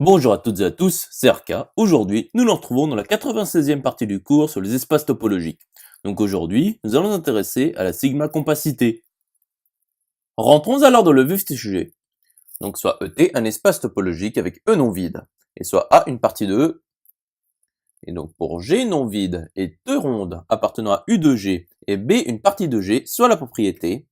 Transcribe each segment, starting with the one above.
Bonjour à toutes et à tous, c'est Arca. Aujourd'hui, nous nous retrouvons dans la 96e partie du cours sur les espaces topologiques. Donc aujourd'hui, nous allons nous intéresser à la sigma-compacité. Rentrons alors dans le vif du sujet. Donc soit ET un espace topologique avec E non vide, et soit A une partie de E. Et donc pour G non vide et deux rondes appartenant à U de G et B une partie de G, soit la propriété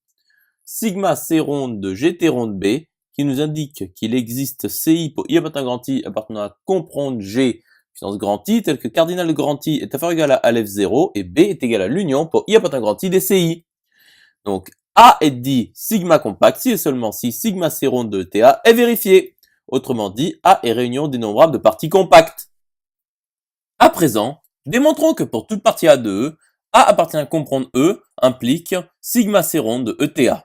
sigma C ronde de GT ronde B qui nous indique qu'il existe CI pour I appartenant à grand I appartenant à comp ronde G puissance grand I tel que cardinal de grand I est inférieur ou égal à Aleph 0 et B est égal à l'union pour I appartenant à grand I des CI. Donc A est dit sigma compact si et seulement si sigma C ronde de TA est vérifié. Autrement dit, A est réunion dénombrable de parties compactes. À présent, démontrons que pour toute partie A de E, A appartient à comp ronde E implique sigma C ronde de ETA.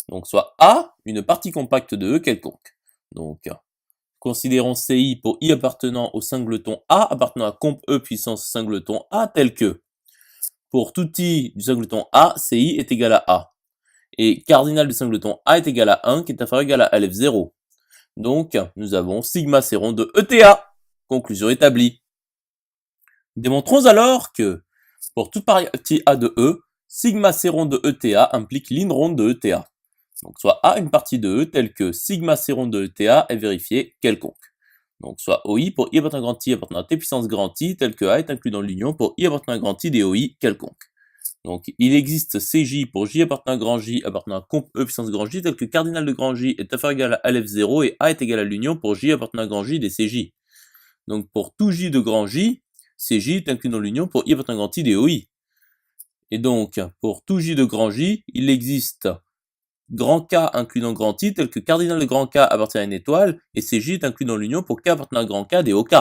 Donc soit A, une partie compacte de E quelconque. Donc, considérons CI pour I appartenant au singleton A appartenant à comp E puissance singleton A tel que, pour tout I du singleton A, CI est égal à A. Et cardinal du singleton A est égal à 1 qui est inférieur ou égal à Aleph 0. Donc, nous avons sigma C rond de ETA. Conclusion établie. Démontrons alors que, pour toute partie A de E, sigma C rond de ETA implique l'in ronde de ETA. Donc soit A une partie de E telle que sigma C ronde de ETA est vérifié quelconque. Donc soit OI pour I appartenant à grand I appartenant à T puissance grand I tel que A est inclus dans l'union pour I appartenant à grand I des OI quelconque. Donc il existe CJ pour J appartenant à grand J appartenant à comp E puissance grand J tel que cardinal de grand J est inférieur ou égal à Aleph 0 et A est égal à l'union pour J appartenant à grand J des CJ. Donc pour tout J de grand J, CJ est inclus dans l'union pour I appartenant à grand I des OI. Et donc pour tout J de grand J, il existe grand K inclus dans grand I tel que cardinal de grand K appartient à une étoile et CJ est inclus dans l'union pour K appartenant à grand K des OK.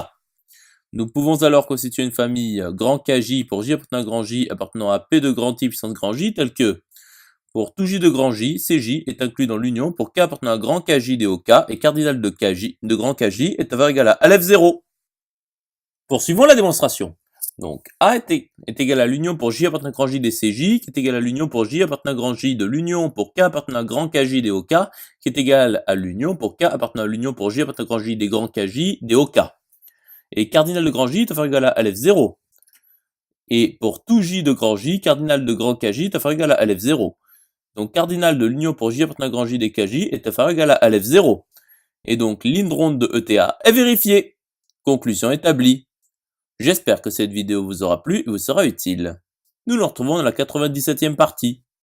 Nous pouvons alors constituer une famille grand KJ pour J appartenant à grand J appartenant à P de grand I puissance grand J tel que pour tout J de grand J, CJ est inclus dans l'union pour K appartenant à grand KJ des OK et cardinal de KJ de grand KJ est inférieur ou égal à Aleph 0. Poursuivons la démonstration. Donc A est égal à l'union pour J appartenant à grand J des CJ, qui est égal à l'union pour J appartenant à grand J de l'union pour K appartenant à grand KJ des OK, qui est égal à l'union pour K appartenant à l'union pour J appartenant à grand J des grands KJ des OK. Et cardinal de grand J est inférieur ou égal à Aleph 0. Et pour tout J de grand J, cardinal de grand KJ est inférieur ou égal à Aleph 0. Donc cardinal de l'union pour J appartenant à grand J des KJ est inférieur ou égal à Aleph 0. Et donc l'in ronde de ETA est vérifiée. Conclusion établie. J'espère que cette vidéo vous aura plu et vous sera utile. Nous nous retrouvons dans la 97e partie.